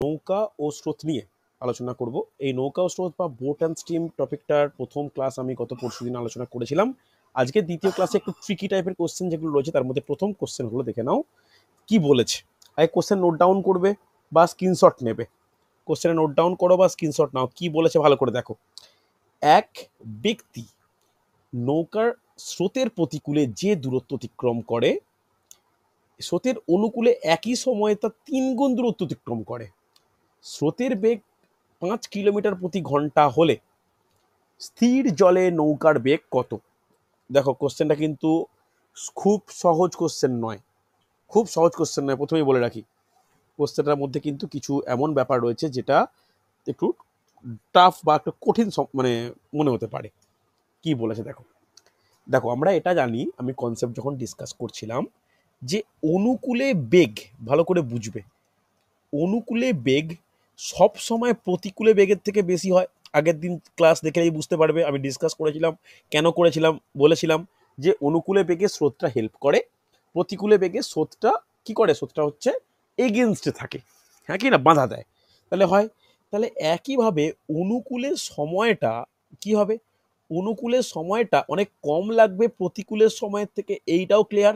নৌকা ও স্রোত নিয়ে আলোচনা করব। এই নৌকা ও স্রোত বা বোট অ্যান্ড স্টিম টপিকটার প্রথম ক্লাস আমি গত পরশুদিন আলোচনা করেছিলাম। আজকে দ্বিতীয় ক্লাসে একটু ট্রিকি টাইপের কোশ্চেন যেগুলো রয়েছে তার মধ্যে প্রথম কোশ্চেনগুলো দেখে নাও কি বলেছে। আগে কোশ্চেন নোট ডাউন করবে বা স্ক্রিনশট নেবে। কোশ্চেনে নোট ডাউন করো বা স্ক্রিনশট নাও, কি বলেছে ভালো করে দেখো। এক ব্যক্তি নৌকার স্রোতের প্রতিকূলে যে দূরত্ব অতিক্রম করে, স্রোতের অনুকূলে একই সময়ে তার 3 গুণ দূরত্ব অতিক্রম করে। স্রোতের বেগ 5 কিলোমিটার প্রতি ঘন্টা হলে স্থির জলে নৌকার বেগ কত? দেখো কোশ্চেনটা কিন্তু খুব সহজ কোশ্চেন নয়, খুব সহজ কোশ্চেন নয়, প্রথমেই বলে রাখি। কোশ্চেনটার মধ্যে কিন্তু কিছু এমন ব্যাপার রয়েছে যেটা একটু টাফ বা একটু কঠিন মানে মনে হতে পারে। কি বলেছে দেখো। দেখো আমরা এটা জানি, আমি কনসেপ্ট যখন ডিসকাস করছিলাম যে অনুকূলে বেগ, ভালো করে বুঝবে, অনুকূলে বেগ সব সময় প্রতিকূলে বেগের থেকে বেশি হয়। আগের দিন ক্লাস দেখলেই বুঝতে পারবে, আমি ডিসকাস করেছিলাম। কেন করেছিলাম? বলেছিলাম যে অনুকূলে বেগে স্রোতটা হেল্প করে, প্রতিকূলে বেগে স্রোতটা কি করে, স্রোতটা হচ্ছে এগেনস্টে থাকে, হ্যাঁ কি না, বাধা দেয়। তাহলে হয়, তাহলে একইভাবে অনুকূলের সময়টা কি হবে, অনুকূলের সময়টা অনেক কম লাগবে প্রতিকূলের সময়ের থেকে, এইটাও ক্লিয়ার,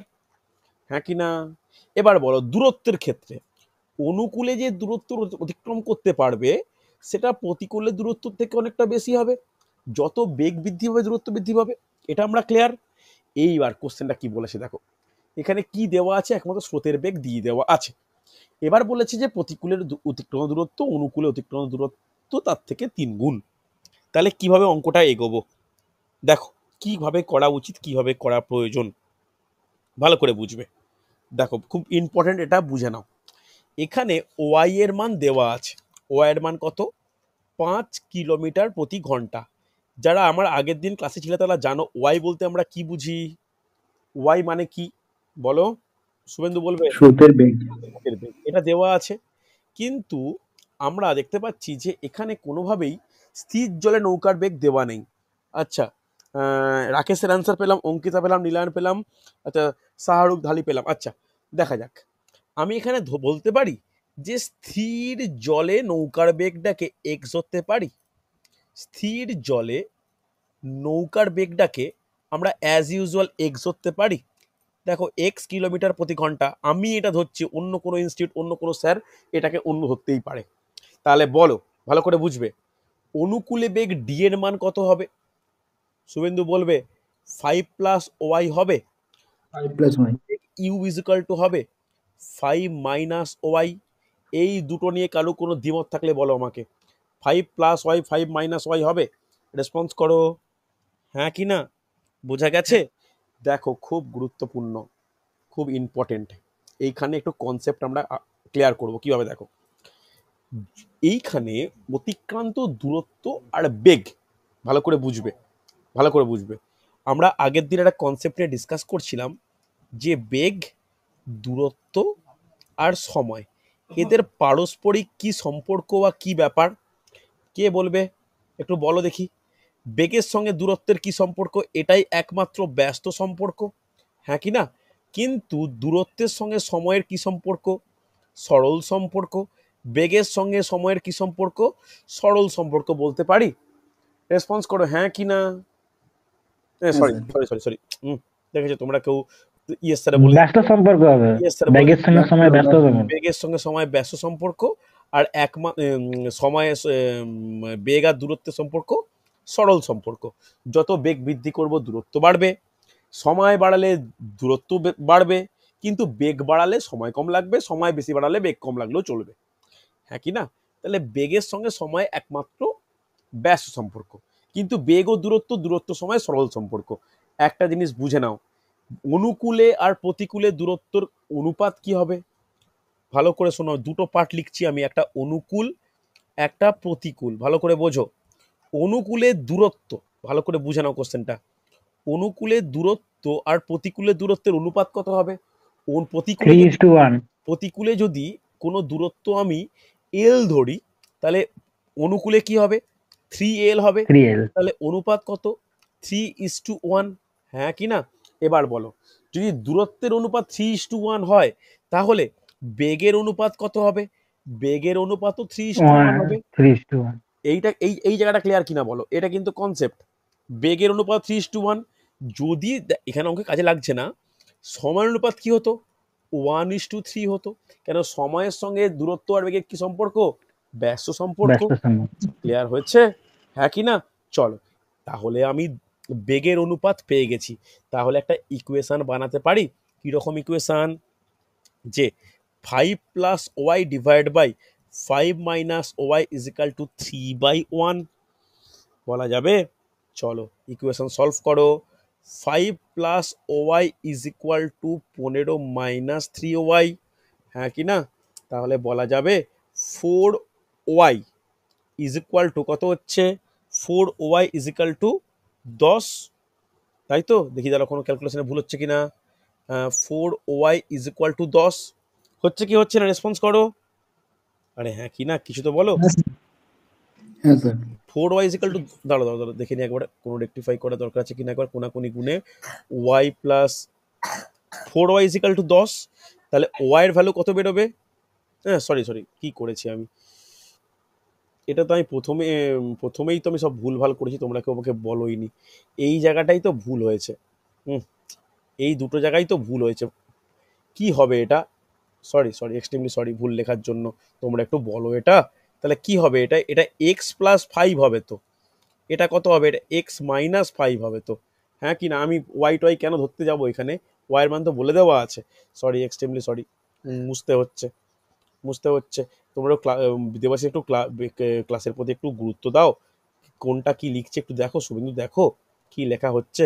হ্যাঁ কি না। এবার বলো দূরত্বের ক্ষেত্রে অনুকূলে যে দূরত্ব অতিক্রম করতে পারবে সেটা প্রতিকূলের দূরত্ব থেকে অনেকটা বেশি হবে। যত বেগ বৃদ্ধি হবে দূরত্ব বৃদ্ধি পাবে, এটা আমরা ক্লিয়ার। এইবার কোশ্চেনটা কি বলেছে দেখো, এখানে কি দেওয়া আছে, একমাত্র স্রোতের বেগ দিয়ে দেওয়া আছে। এবার বলেছে যে প্রতিকূলের অতিক্রম দূরত্ব অনুকূলে অতিক্রম দূরত্ব তার থেকে 3 গুণ। তাহলে কিভাবে অঙ্কটা এগোবো দেখো, কিভাবে করা উচিত, কিভাবে করা প্রয়োজন, ভালো করে বুঝবে। দেখো খুব ইম্পর্টেন্ট, এটা বুঝে নাও। এখানে ওয়াই এর মান দেওয়া আছে। ওয়াই এর মান কত? 5 কিলোমিটার প্রতি ঘন্টা। যারা আমার আগের দিন ক্লাসে ছিল তারা জানো ওয়াই বলতে আমরা কি বুঝি। ওয়াই মানে কি বলো, শুভেন্দু বলবে? স্রোতের বেগ। স্রোতের বেগ, এটা দেওয়া আছে। কিন্তু আমরা দেখতে পাচ্ছি যে এখানে কোনোভাবেই স্থির জলে নৌকার বেগ দেওয়া নেই। আচ্ছা, রাকেশের অ্যান্সার পেলাম, অঙ্কিতা পেলাম, নীলায়ন পেলাম, আচ্ছা শাহরুখ ঢালি পেলাম। আচ্ছা দেখা যাক, আমি এখানে বলতে পারি যে স্থির জলে নৌকার বেগটাকে এক্স ধরতে পারি। স্থির জলে নৌকার বেগটাকে আমরা অ্যাজ ইউজুয়াল এক্স ধরতে পারি। দেখো এক্স কিলোমিটার প্রতি ঘন্টা, আমি এটা ধরছি, অন্য কোনো ইনস্টিটিউট অন্য কোনো স্যার এটাকে অন্য ধরতেই পারে। তাহলে বলো, ভালো করে বুঝবে, অনুকূলে বেগ ডি এর মান কত হবে? শুভেন্দু বলবে 5 প্লাস ওয়াই হবে, 5+1। ইউ ইজিক্যাল টু হবে 5 মাইনাস ওয়াই। এই দুটো নিয়ে কারো কোনো দ্বিমত থাকলে বলো আমাকে। 5 প্লাস ওয়াই 5 মাইনাস ওয়াই হবে, রেসপন্স করো, হ্যাঁ কি না, বোঝা গেছে? দেখো খুব গুরুত্বপূর্ণ, খুব ইম্পর্টেন্ট, এইখানে একটু কনসেপ্ট আমরা ক্লিয়ার করব কিভাবে। দেখো এইখানে অতিক্রান্ত দূরত্ব আর বেগ ভালো করে বুঝবে, ভালো করে বুঝবে। আমরা আগের দিন একটা কনসেপ্ট নিয়ে ডিসকাস করছিলাম যে বেগ, দূরত্ব আর সময়, এদের পারস্পরিক কি সম্পর্ক বা কি ব্যাপার, কে বলবে একটু বলো দেখি। বেগের সঙ্গে দূরত্বের কি সম্পর্ক? এটাই একমাত্র ব্যস্ত সম্পর্ক, হ্যাঁ কি না। কিন্তু দূরত্বের সঙ্গে সময়ের কি সম্পর্ক? সরল সম্পর্ক। বেগের সঙ্গে সময়ের কি সম্পর্ক? সরল সম্পর্ক বলতে পারি। রেসপন্স করো, হ্যাঁ কি না। হ্যাঁ sorry sir. Sorry sorry sorry, দেখেছো তোমরা কেউ ইয়েস স্যারে বলে, ব্যস্ত সম্পর্ক হবে, ইয়েস স্যার বলে ব্যাগের দিচ্ছে। সঙ্গে সময় ব্যস্ত হবে। বেগের সঙ্গে সময় ব্যস্ত সম্পর্ক, আর সময় বেগ আর দূরত্বের সম্পর্ক সরল সম্পর্ক। যত বেগ বৃদ্ধি করব দূরত্ব বাড়বে, সময় বাড়ালে দূরত্ব বাড়বে, কিন্তু বেগ বাড়ালে সময় কম লাগবে, সময় বেশি বাড়ালে বেগ কম লাগলেও চলবে, হ্যাঁ কি না। তাহলে বেগের সঙ্গে সময় একমাত্র ব্যস্ত সম্পর্ক, কিন্তু বেগ ও দূরত্ব, দূরত্ব সময় সরল সম্পর্ক। একটা জিনিস বুঝে নাও, অনুকূলে আর প্রতিকূলে দূরত্বর অনুপাত কি হবে? ভালো করে শোনো, দুটো পার্ট লিখছি আমি, একটা অনুকূল একটা প্রতিকূল, ভালো করে বোঝো। অনুকূলের দূরত্ব, ভালো করে বুঝে নাও কোশ্চেনটা, অনুকূলের দূরত্ব আর প্রতিকূলের দূরত্বের অনুপাত কত হবে? প্রতিকূলে যদি, 3:1। প্রতিকূলে যদি কোনো দূরত্ব আমি এল ধরি, তাহলে অনুকূলে কি হবে? 3L হবে। 3L। তাহলে অনুপাত কত? 3:1, হ্যাঁ কি না। এবার বলো, যদি দূরত্বের অনুপাত 3:1 হয় তাহলে বেগের অনুপাত কত হবে? বেগের অনুপাতও 3:1 হবে। 3:1 এইটা এই জায়গাটা ক্লিয়ার কিনা বলো, এটা কিন্তু কনসেপ্ট। বেগের অনুপাত 3:1, যদি এখানে অঙ্কে কাজে লাগছে না, সময় অনুপাত কি হতো? 1:3 হতো। কেন? সময়ের সঙ্গে দূরত্ব আর বেগের কি সম্পর্ক? ব্যস্ত সম্পর্ক। ব্যস্ত সময়। ক্লিয়ার হচ্ছে? হ্যাঁ কি না? চলো, তাহলে আমি বেগের অনুপাত পেয়ে গেছি। তাহলে একটা ইকুয়েশন বানাতে পারি। কিরকম ইকুয়েশন? যে 5 plus y divide by 5 minus y is equal to 3/1 বলা যাবে। চলো ইকুয়েশন সলভ করো। 5 plus y is equal to 15 minus 3y, হ্যাঁ কি না? তাহলে বলা যাবে 4y ইজ ইকুয়াল টু কত হচ্ছে? 4y ইজ ইকুয়াল টু 10, তাই তো? দেখি দাঁড়া কোনো ক্যালকুলেশনে ভুল হচ্ছে কিনা। 4y ইজ ইকুয়াল টু 10 হচ্ছে কি হচ্ছে না? রেসপন্স করো। আরে হ্যাঁ কি না, কিছু তো বলো। হ্যাঁ sir. 4y is equal two, দাঁড়ো দাঁড়ো দাঁড়ো দেখে নি একবার, কোনো রেক্টিফাই করা দরকার আছে কিনা একবার। কোনাকুনি গুণে y plus 4y is equal two 10, তাহলে y এর ভ্যালু কত বেরোবে? হ্যাঁ সরি সরি, কি করেছি আমি, এটা তো আমি প্রথমেই তো আমি সব ভুলভাল করেছি, তোমরা কেউ আমাকে বলোইনি। এই জায়গাটাই তো ভুল হয়েছে। হুম, এই দুটো জায়গায় তো ভুল হয়েছে। কি হবে এটা? সরি সরি, এক্সট্রিমলি সরি ভুল লেখার জন্য। তোমরা একটু বলো এটা। তাহলে কি হবে এটা? এটা এক্স প্লাস 5 হবে তো। এটা কত হবে? এটা এক্স মাইনাস 5 হবে তো। হ্যাঁ কি না? আমি ওয়াই টোয়াই কেন ধরতে যাবো এখানে? ওয়াইয়ের মান তো বলে দেওয়া আছে। সরি, এক্সট্রিমলি সরি, বুঝতে হচ্ছে বুঝতে হচ্ছে। তোমরা দেবাশী একটু ক্লাসের প্রতি একটু গুরুত্ব দাও। কোনটা কি লিখছে একটু দেখো শুভেন্দু, দেখো কি লেখা হচ্ছে।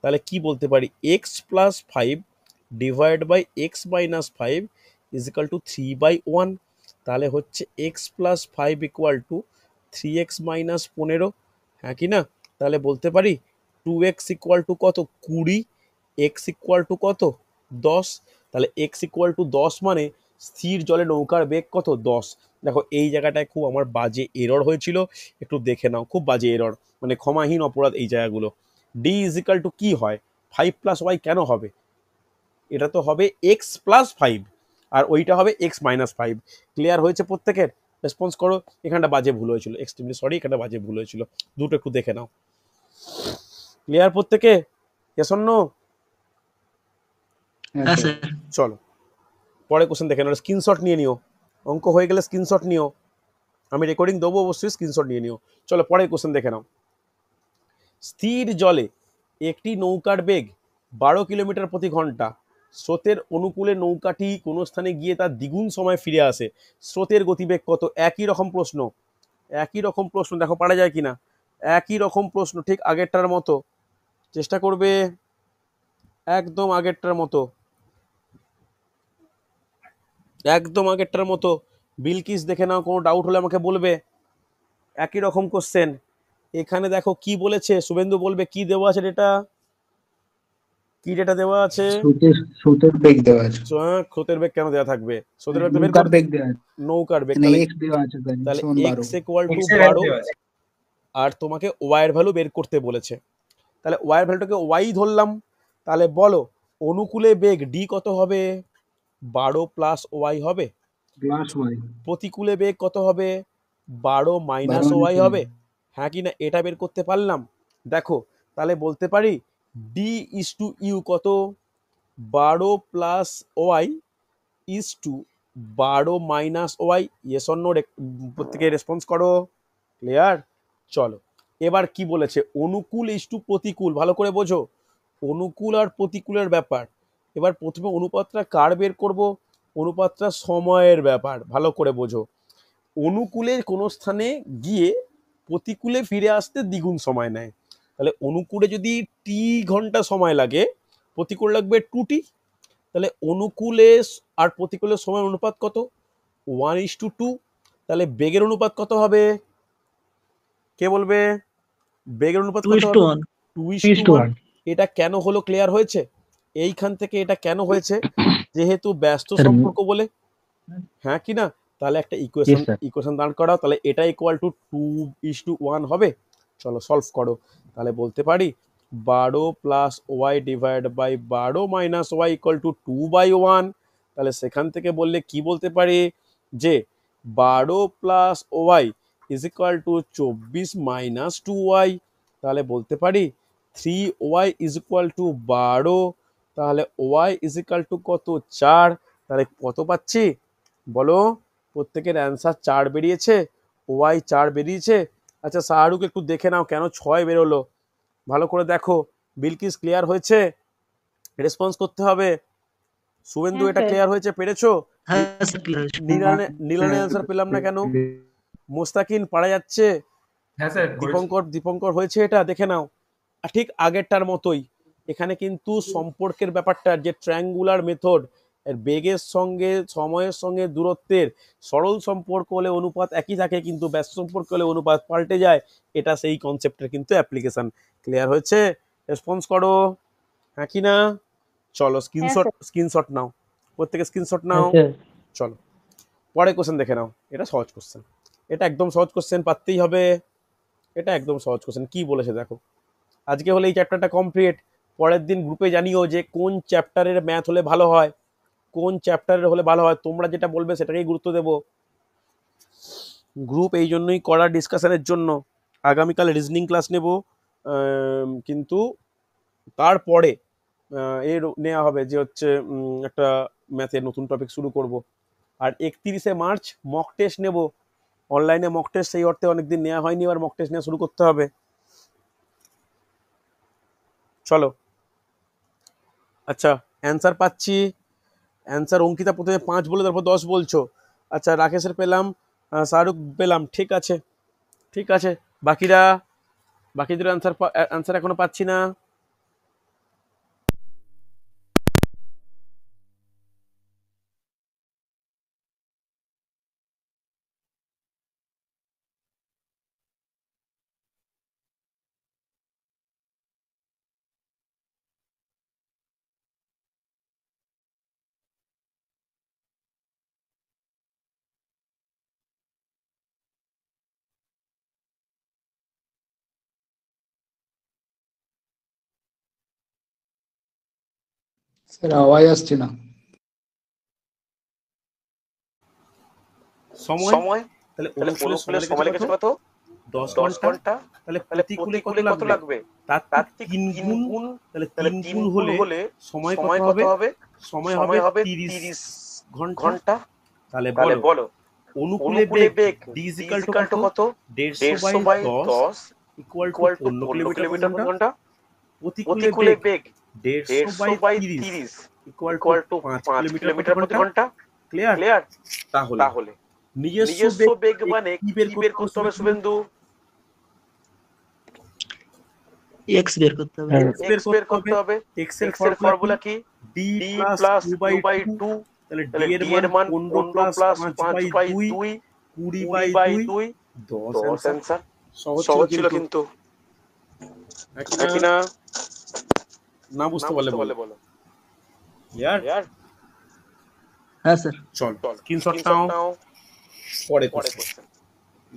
তাহলে কি বলতে পারি? X plus 5 divide by x minus 5 is equal to 3/1। তাহলে হচ্ছে x plus 5 equal to 3x minus 15, হ্যাঁ কি না? তাহলে বলতে পারি 2x ইকুয়াল টু কত? 20, x ইকুয়াল টু কত? 10। তাহলে x ইকুয়াল টু 10 মানে স্থির জলে নৌকার বেগ কত? 10। দেখো এই জায়গাটায় খুব আমার বাজে এরর হয়েছিল, একটু দেখে নাও। খুব বাজে এরর, মানে ক্ষমাহীন অপরাধ এই জায়গাগুলো। d ইজ ইকাল টু কি হয়? 5 প্লাস ওয়াই কেন হবে? এটা তো হবে এক্স প্লাস 5, আর ওইটা হবে এক্স মাইনাস 5। ক্লিয়ার হয়েছে প্রত্যেকের? রেসপন্স করো। এখানটা বাজে ভুল হয়েছিল, এক্সট্রিমলি সরি, এখানটা বাজে ভুল হয়েছিল। দুটো একটু দেখে নাও। ক্লিয়ার প্রত্যেকে? Yes or no? হ্যাঁ স্যার। চলো পরে কোশ্চেন দেখে নাও, স্ক্রিনশট নিয়ে নিও। অঙ্ক হয়ে গেলে স্ক্রিনশট নিও, আমি রেকর্ডিং দেবো অবশ্যই, স্ক্রিনশট নিয়ে নিও। চলো পরের কোশ্চেন দেখে নাও। স্থির জলে একটি নৌকার বেগ 12 কিলোমিটার প্রতি ঘন্টা। স্রোতের অনুকূলে নৌকাটি কোনো স্থানে গিয়ে তার দ্বিগুণ সময় ফিরে আসে। স্রোতের গতিবেগ কত? একই রকম প্রশ্ন, একই রকম প্রশ্ন, দেখো পারা যায় কিনা। একই রকম প্রশ্ন, ঠিক আগেরটার মতো। চেষ্টা করবে একদম আগেরটার মতো, একদম আগেরটার মতো। বিলকিস দেখে নাও, কোনো ডাউট হলে আমাকে বলবে। একই রকম কোশ্চেন। এখানে দেখো কি বলেছে, শুভেন্দু বলবে কি দেওয়া আছে ডেটা, কি ডেটা দেওয়া আছে? স্রোতের বেগ দেওয়া আছে। স্রোতের বেগ কেন দেওয়া থাকবে? স্রোতের বেগ তো বের নৌকার করতে, বেগ দেওয়া আছে। নৌকার বেগ, মানে তাহলে এক্স দেওয়া আছে স্যার, তাহলে সমান এক্স 12। ইকুয়াল টু 12, আর তোমাকে ওয়াই এর ভ্যালু বের করতে বলেছে। তাহলে ওয়াই এর ভ্যালুটাকে ওয়াই ধরলাম। তাহলে বলো অনুকূলে বেগ ডি কত হবে? 12 প্লাস ওয়াই হবে। Plus Y. প্রতিকূলে বেগ কত হবে? 12 মাইনাস 12 ওয়াই ওয়াই। হবে। হ্যাঁ কি না? এটা বের করতে পারলাম। দেখো তাহলে বলতে পারি ডি ইস টু ইউ কত? 12 plus y is to 12 minus y. Yes or no? প্রত্যেকে রেসপন্স করো। ক্লিয়ার? চলো এবার কি বলেছে? অনুকূল ইস টু প্রতিকূল, ভালো করে বোঝো। অনুকূল আর প্রতিকূলের ব্যাপার। এবার প্রথমে অনুপাতটা কার বের করব? অনুপাতটা সময়ের ব্যাপার, ভালো করে বোঝো। অনুকূলের কোনো স্থানে গিয়ে প্রতিকূলে ফিরে আসতে দ্বিগুণ সময় নেয়। তাহলে অনুকূলে যদি টি ঘন্টা সময় লাগে, প্রতিকূল লাগবে 2t। তাহলে অনুকূলে আর প্রতিকূলের সময় অনুপাত কত? 1:2। তাহলে বেগের অনুপাত কত হবে? কে বলবে? বেগের অনুপাত কত হবে? 2:1। এটা কেন হলো? ক্লিয়ার হয়েছে? এইখান থেকে এটা কেন হয়েছে? যেহেতু ব্যস্ত স্যার। সম্পর্ক বলে, হ্যাঁ কি না? তাহলে একটা ইয়েস ইকুয়েশন স্যার। ইকুয়েশন দাঁড় করাও। তাহলে এটা ইকুয়াল টু 2:1 হবে। চলো সলভ করো। তাহলে বলতে পারি 12 plus y divide by 12 minus y equal to 2/1। তাহলে সেখান থেকে বললে কি বলতে পারি? যে 12 plus y is equal to 24 minus 2y। তাহলে বলতে পারি 3y ইজ ইকুয়াল টু 12, তাহলে ওয়াই ইজ ইকুয়াল টু কত 4। তাহলে কত পাচ্ছি বলো, প্রত্যেকের অ্যান্সার 4 বেরিয়েছে, ওয়াই 4 বেরিয়েছে। আচ্ছা শাহরুখ একটু দেখে নাও কেন 6 বেরোলো, ভালো করে দেখো। বিলকিস ক্লিয়ার হয়েছে, রেসপন্স করতে হবে। শুভেন্দু হ্যাঁ এটা স্যার। ক্লিয়ার হয়েছে, পেরেছো? হ্যাঁ স্যার ক্লিয়ার। নীলানের অ্যান্সার পেলাম না কেন? মোস্তাকিন পারা যাচ্ছে, হ্যাঁ স্যার করেছি। দীপঙ্কর হয়েছে, এটা দেখে নাও। আর ঠিক আগেরটার মতোই এখানে কিন্তু সম্পর্কের ব্যাপারটা, যে ট্রায়াঙ্গুলার মেথড, এর বেগের সঙ্গে সময়ের সঙ্গে দূরত্বের সরল সম্পর্ক হলে অনুপাত একই থাকে, কিন্তু ব্যস্ত সম্পর্ক হলে অনুপাত পাল্টে যায়। এটা সেই কনসেপ্টের কিন্তু অ্যাপ্লিকেশন। ক্লিয়ার হয়েছে? রেসপন্স করো, হ্যাঁ কি না? চলো স্ক্রিনশট নাও, প্রত্যেকে স্ক্রিনশট নাও। চলো পরের কোশ্চেন দেখে নাও। এটা সহজ কোশ্চেন, এটা একদম সহজ কোশ্চেন, পারতেই হবে। এটা একদম সহজ কোশ্চেন, কি বলেছে দেখো। আজকে হলে এই চ্যাপ্টারটা কমপ্লিট, পরের দিন গ্রুপে জানিও যে কোন চ্যাপ্টারের ম্যাথ হলে ভালো হয়, কোন চ্যাপ্টারের হলে ভালো হয়। তোমরা যেটা বলবে সেটাকেই গুরুত্ব দেব। গ্রুপ এই জন্যই করা, ডিসকাশনের জন্য। আগামীকাল রিজনিং ক্লাস নেব, কিন্তু তারপরে এর নেওয়া হবে যে হচ্ছে একটা ম্যাথের নতুন টপিক শুরু করব। আর 31শে মার্চ মক টেস্ট নেব, অনলাইনে মক টেস্ট, সেই অর্থে অনেকদিন নেওয়া হয়নি, এবার মক টেস্ট নেওয়া শুরু করতে হবে। চলো আচ্ছা অ্যান্সার পাচ্ছি, অ্যান্সার অঙ্কিতা প্রথমে 5 বলে তারপর 10 বলছো। আচ্ছা রাকেশের পেলাম, শাহরুখ পেলাম, ঠিক আছে ঠিক আছে। বাকিদের অ্যান্সার এখনো পাচ্ছি না। স্যার আওয়াজ আসছে না। সময়, তাহলে অনুকূলের সময় লেগেছে কত? 10 ঘন্টা। তাহলে প্রতিকূলে কত লাগবে? তার ঠিক 3 গুণ। তাহলে 3 গুণ হলে সময় কত হবে? সময় হবে 30 ঘন্টা। তাহলে বলো অনুকূলে বেগ d = কত? 150/10 = 15 কিলোমিটার/ঘন্টা। প্রতিকূলে বেগ 150/30 = 5 কিলোমিটার/ঘন্টা। ক্লিয়ার? তাহলে নিজস্ব বেগ মানে কি বের করতে হবে শুভেন্দু? এক্স বের করতে হবে। x বের করতে হবে। x এর ফর্মুলা কি? d + 2/2। তাহলে d এর মান 15 + 5/2 20/2 10 অ্যান্সার। সহজ ছিল কিন্তু, নাকি না? না বুঝতে পারলে বলো। ইয়ার হ্যাঁ স্যার। চল স্ক্রিনশট নাও, পরে কোশ্চেন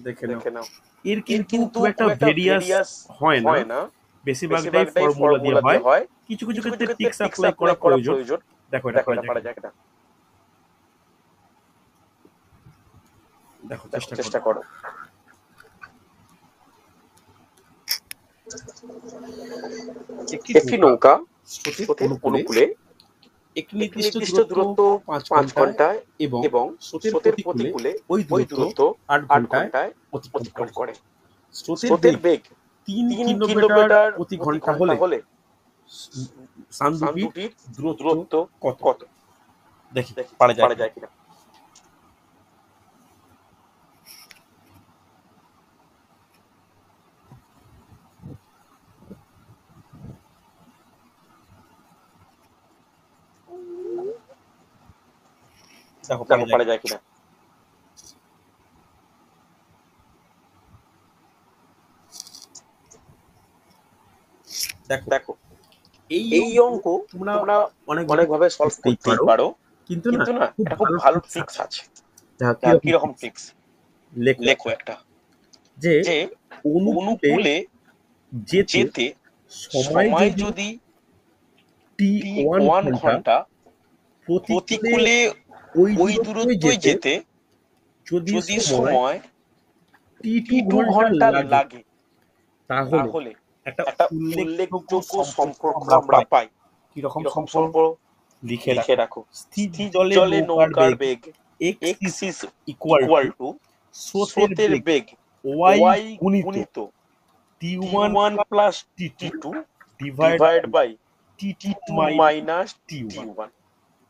দেখে নাও। এর কিন্তু খুব একটা ভেরিয়াস হয় না, বেশিরভাগটাই ফর্মুলা দিয়ে হয়, কিছু কিছু ক্ষেত্রে ট্রিক্স অ্যাপ্লাই করা প্রয়োজন। দেখো এটা করা যায় কিনা, দেখো চেষ্টা করো। একটি নৌকা স্রোতের অনুকূলে একটি নির্দিষ্ট দূরত্ব 5 ঘন্টায় এবং স্রোতের প্রতিকূলে ওই দূরত্ব 8 ঘন্টায় অতিক্রম করে। স্রোতের বেগ 3 কিলোমিটার প্রতি ঘন্টা হলে স্থান দুটির দূরত্ব কত? দেখি পারা যায় কিনা। দেখো পারা যায় কিনা। দেখো এই অঙ্ক তোমরা অনেকভাবে সলভ করতেই পারো, কিন্তু না এটা খুব ভালো ট্রিক্স আছে। কি রকম ট্রিক্স? লেখো একটা, যে অনুকূলে যেতে সময় যদি t1 ঘন্টা, প্রতিকূলে ওই দূরত্বই যেতে যদি যদি সময় সময় t2 T2 ঘন্টা ঘন্টা লাগে লাগে তাহলে তাহলে একটা একটা উল্লেখযোগ্য উল্লেখযোগ্য সম্পর্ক সম্পর্ক আমরা আমরা পাই। পাই। কিরকম কিরকম সম্পর্ক? সম্পর্ক? লিখে লিখে রাখো। রাখো। স্থির স্থির জলে জলে নৌকার নৌকার বেগ বেগ x x is is equal equal to to স্রোতের স্রোতের বেগ বেগ y y গুণিত গুণিত t1 T1 plus t2 T2 divide divide by t2 T2 minus minus t1। T1।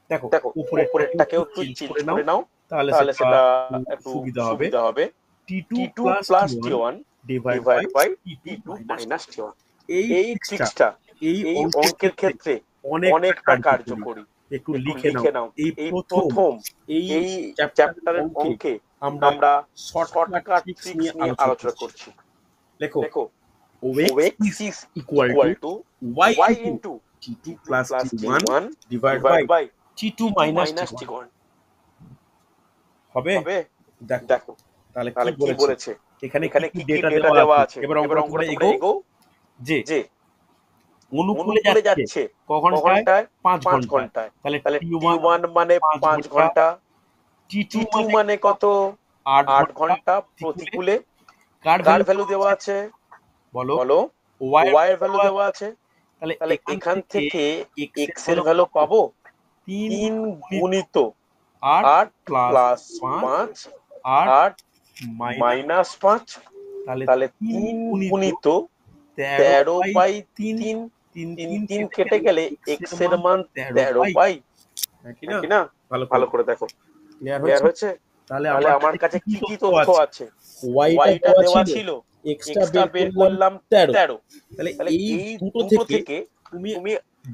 দেখো দেখো উপরেরটাকেও উপরেরটাকেও একটু একটু চেঞ্জ চেঞ্জ করে নাও, করে নাও, তাহলে তাহলে সেটা সেটা একটু একটু সুবিধা হবে। সুবিধা হবে। t2 T2 plus plus t1 T1 divide divide by by t2 T2 minus minus T1। এই এই ট্রিক্সটা ট্রিক্সটা এই এই অঙ্কের অঙ্কের ক্ষেত্রে ক্ষেত্রে অনেকটা অনেকটা কার্যকরী। কার্যকরী। একটু একটু লিখে নাও। লিখে নাও। এই এই প্রথম প্রথম এই এই চ্যাপ্টারের চ্যাপ্টারের অঙ্কে অঙ্কে আমরা আমরা শর্টকাট শর্টকাট ট্রিক্স ট্রিক্স নিয়ে নিয়ে আলোচনা আলোচনা করছি। করছি। দেখো দেখো OX OX is is equal equal to to y y into into t2 T2 plus plus t1 T1 divided divided by by t2 T2 minus minus t1 T1 হবে। হবে। দেখো দেখো তাহলে কি তাহলে কি বলেছে, বলেছে, এখানে কি এখানে কি কি কি ডেটা ডেটা দেওয়া দেওয়া আছে। আছে। এবার এবার অঙ্কটা অঙ্কটা তোমরা তোমরা এগো যে যে অনুকূলে অনুকূলে যাচ্ছে যাচ্ছে ক ঘন্টায়? 5 5 ঘন্টায়। ঘন্টায়। তাহলে তাহলে t1 T1 মানে 5 5 ঘন্টা, ঘন্টা, t2 T2 মানে মানে কত 8 8 ঘন্টা ঘন্টা প্রতিকূলে। প্রতিকূলে। কার কার ভ্যালু ভ্যালু দেওয়া আছে বলো? বলো? y এর y এর ভ্যালু ভ্যালু দেওয়া দেওয়া আছে। আছে। তাহলে তাহলে এখান থেকে x x এর ভ্যালু পাবো 3 3 গুণিত গুণিত 8 8 প্লাস প্লাস 5 5 8 8 মাইনাস মাইনাস 5। তাহলে তাহলে 3 3 গুণিত গুণিত 13 13 বাই বাই 3 3 3 3 3 3 কেটে কেটে গেলে গেলে x x এর এর মান মান 13 13 বাই বাই, নাকি না? নাকি না? ভালো ভালো করে করে দেখো। ক্লিয়ার ক্লিয়ার হয়েছে? হয়েছে? তাহলে তাহলে আমার কাছে কি কি তথ্য আছে? y টা y টা দেওয়া দেওয়া ছিল, ছিল, x টা x টা বের বের করলাম করলাম 13। 13। তাহলে তাহলে এই এই দুটো দুটো থেকে থেকে তুমি তুমি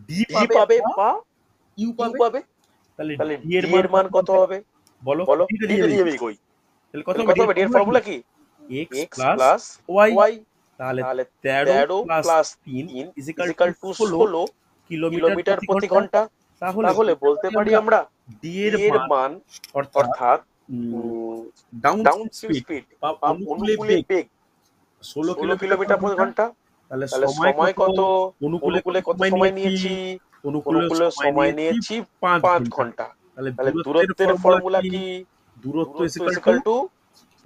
d d পাবে পাবে বা বা u u পাবে। পাবে। তাহলে তাহলে d d এর মান এর মান কত হবে বলো? বলো? d টা d দিয়ে টা দেই। দিয়ে এগোই। তাহলে কত তাহলে হবে? কত হবে? d এর ফর্মুলা কি? x x plus plus y। y। তাহলে তাহলে 13 13 plus plus 3 3 is equal to equal to 16 16 kilometre kilometre প্রতি প্রতি ঘন্টা। ঘন্টা। তাহলে তাহলে বলতে পারি আমরা d এর d এর মান মান অর্থাৎ অর্থাৎ ডাউন ডাউনস্ট্রিম স্পিড স্পিড বা বা অনুকূলে অনুকূলে বেগ বেগ 16 16 কিলোমিটার প্রতি ঘন্টা। তাহলে তাহলে সময় সময় কত? অনুকূলে অনুকূলে কত সময় সময় নিয়েছি? নিয়েছি? অনুকূলে সময় নিয়েছি নিয়েছি 5 5 ঘন্টা। ঘন্টা। তাহলে তাহলে দূরত্বের দূরত্বের ফর্মুলা ফর্মুলা কি? কি? দূরত্ব দূরত্ব ইকুয়াল ইজিক্যাল টু টু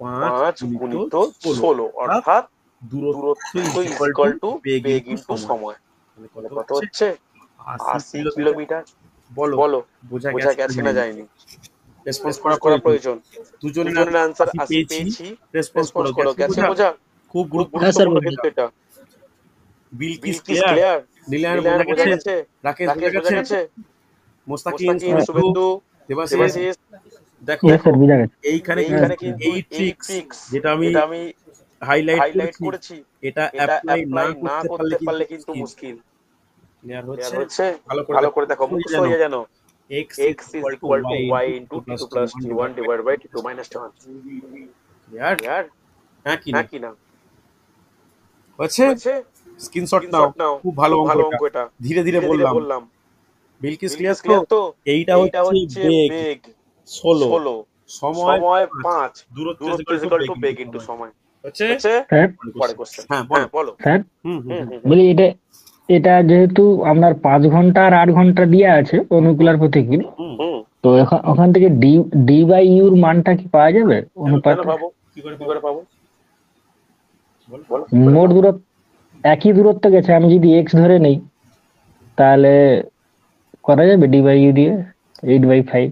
5 5 গুণিত গুণিত 16 16 অর্থাৎ অর্থাৎ দূরত্ব দূরত্ব ইকুয়াল ইজিক্যাল টু টু বেগ বেগ ইনটু ইনটু সময়। সময়। তাহলে তাহলে কত কত হচ্ছে? 80 80 কিলোমিটার। কিলোমিটার। বলো বলো বোঝা বোঝা গেছে গেছে না না যায়নি? যায়নি? রেসপন্স রেসপন্স করা করা প্রয়োজন। প্রয়োজন। দুজনের দুজনের আনসার আনসার 80 80 পেয়েছি। পেয়েছি। রেসপন্স রেসপন্স করো। করো। গেছে গেছে বোঝা? বোঝা? খুব খুব গুরুত্বপূর্ণ স্যার, গুরুত্বপূর্ণ বোঝা। কিন্তু এটা। বিলকিস বিলকিস ক্লিয়ার? ক্লিয়ার? নীলায়ন নীলায়ন বোঝা বোঝা গেছে? গেছে? রাকেশ রাকেশ বোঝা বোঝা গেছে? গেছে? মোস্তাকিম, মোস্তাকিম, শুভেন্দু, শুভেন্দু, দেবাশিস, দেবাশিস, দেখো হ্যাঁ স্যার, বোঝা গেছে। এইখানে এইখানে কিন্তু কিন্তু এই এই ট্রিক্স ট্রিক্স যেটা আমি যেটা আমি হাইলাইট হাইলাইট করেছি করেছি এটা এটা অ্যাপ্লাই না অ্যাপ্লাই না করতে করতে পারলে পারলে কিন্তু কিন্তু মুশকিল। মুশকিল। ক্লিয়ার ক্লিয়ার হচ্ছে? হচ্ছে? ভালো ভালো করে দেখো দেখো, মুখস্থ মুখস্থ হয়ে যেন x x is equal to y into t2 plus t1 divided by t2 minus t1. Clear? Clear? হ্যাঁ কি না? হ্যাঁ কি না? হচ্ছে? হচ্ছে? স্ক্রিনশট নাও। স্ক্রিনশট নাও। খুব ভালো খুব অঙ্ক ভালো এটা। অঙ্ক এটা। ধীরে ধীরে ধীরে ধীরে বললাম। বললাম। বিলকিস বিলকিস ক্লিয়ার তো? ক্লিয়ার তো? এইটা এইটা হচ্ছে হচ্ছে বেগ বেগ 16, 16, সময় সময় 5, 5, দূরত্ব দূরত্ব ইকুয়াল টু ইজিক্যাল বেগ টু ইনটু বেগ ইনটু সময়। সময়। হচ্ছে? হচ্ছে? স্যার পরে কোশ্চেন। হ্যাঁ হ্যাঁ বলো। বলো। স্যার হুম হুম হুম হুম। হুম হুম। বলি, এটা যেহেতু আপনার 5 ঘন্টা আর 8 ঘন্টা দিয়ে আছে অনুকূল আর প্রতিকূল, হুম। হুম। তো ওখান থেকে ডি বাই ইউর মানটা কি পাওয়া যাবে কেন অনুপাতে? পাবো? কি করে কি করে পাবো? বলো? বলো কি করে মোট পাবো? দূরত্ব একই দূরত্ব গেছে, আমি যদি এক্স ধরে নেই তাহলে করা যাবে ডি বাই ইউ দিয়ে 8/5।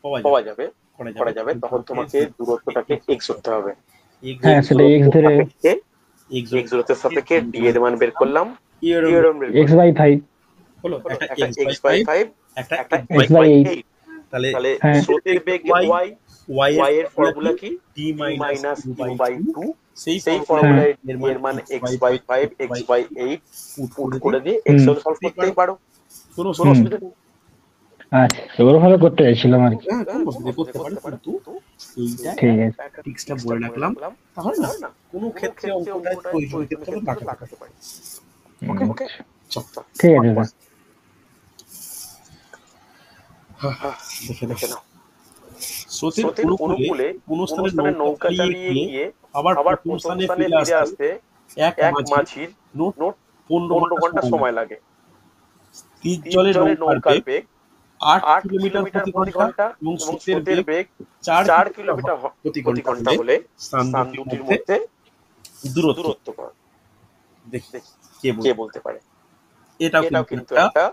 পাওয়া যাবে, করা করা যাবে। কিন্তু তখন তোমাকে দূরত্বটাকে x ধরতে হবে। হ্যাঁ, সেটা x দূরত্বের ধরে সাপেক্ষে x x দূরত্বের সাপেক্ষে d এর মান বের করলাম, d এর এর মান বের করলাম। x/5 হলো হলো একটা একটা x/5 x/5, একটা একটা x/8 x/8। x/8। তাহলে তাহলে হ্যাঁ। স্রোতের বেগ y, y y এর ফর্মুলা কি? t t minus u/2। সেই সেই ফর্মুলায় ফর্মুলায় এর এর মান x/5 x/5 x/8 put put করে করে দিয়ে দিয়ে হুম। এক্সেল সলভ করতেই পারো। কোনো কোনো অসুবিধা নেই। আচ্ছা, ওরভাবে করতে চাইছিলাম আর কি। হ্যাঁ হ্যাঁ, কোনো অসুবিধা করতে পারে, পারে, কিন্তু কিন্তু এইটা ঠিক আছে। একটা টিক্সটা টিক্সটা বলে রাখলাম, তাহলে না না কোনো ক্ষেত্রে অঙ্কটায় অঙ্কটায় প্রয়োজনীয় প্রয়োজনীয় ক্ষেত্রে ক্ষেত্রে লাগাতে লাগাতে পারে। পারি। ওকে ওকে, চল ঠিক আছে স্যার। দেখে দেখে নাও। নাও। স্রোতের স্রোতের অনুকূলে অনুকূলে কোনো কোনো স্থানে স্থানে নৌকা চালিয়ে গিয়ে আবার প্রথম প্রথম স্থানে স্থানে ফিরে ফিরে আসতে আসতে এক এক মাঝির মাঝির মোট মোট 15 15 ঘন্টা ঘন্টা সময় সময় লাগে। লাগে। তীর তীর জলে জলে নৌকার বেগ বেগ 8 8 কিলোমিটার কিলোমিটার প্রতি প্রতি ঘন্টা ঘন্টা এবং এবং স্রোতের স্রোতের বেগ বেগ 4 4 কিলোমিটার কিলোমিটার প্রতি প্রতি ঘন্টা ঘন্টা হলে হলে স্থান স্থান দুটির দুটির মধ্যে মধ্যে দূরত্ব। দূরত্ব কত? দেখি দেখি কে কে বলতে বলতে পারে। পারে। এটাও এটাও কিন্তু কিন্তু একটা একটা